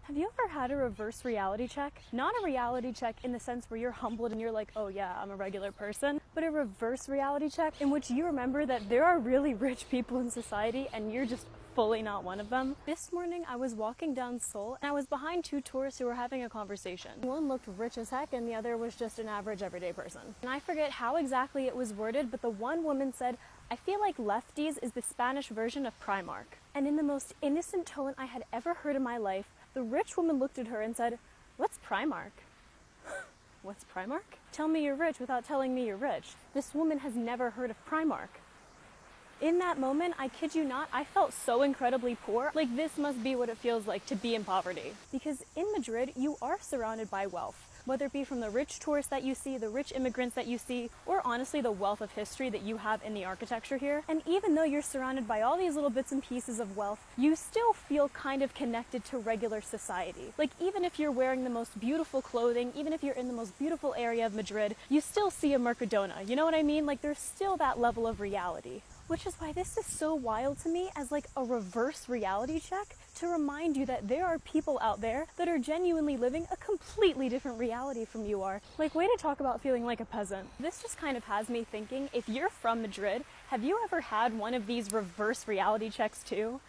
Have you ever had a reverse reality check? Not a reality check in the sense where you're humbled and you're like, oh yeah, I'm a regular person, but a reverse reality check in which you remember that there are really rich people in society and you're just fully not one of them. This morning I was walking down Seoul and I was behind two tourists who were having a conversation. One looked rich as heck and the other was just an average everyday person. And I forget how exactly it was worded, but the one woman said, I feel like Lefties is the Spanish version of Primark. And in the most innocent tone I had ever heard in my life, the rich woman looked at her and said, what's Primark? What's Primark? Tell me you're rich without telling me you're rich. This woman has never heard of Primark. In that moment, I kid you not, I felt so incredibly poor. Like, this must be what it feels like to be in poverty. Because in Madrid, you are surrounded by wealth. Whether it be from the rich tourists that you see, the rich immigrants that you see, or honestly the wealth of history that you have in the architecture here. And even though you're surrounded by all these little bits and pieces of wealth, you still feel kind of connected to regular society. Like, even if you're wearing the most beautiful clothing, even if you're in the most beautiful area of Madrid, you still see a Mercadona. You know what I mean? Like, there's still that level of reality. Which is why this is so wild to me as like a reverse reality check to remind you that there are people out there that are genuinely living a completely different reality from you are. Like, way to talk about feeling like a peasant. This just kind of has me thinking, if you're from Madrid, have you ever had one of these reverse reality checks too?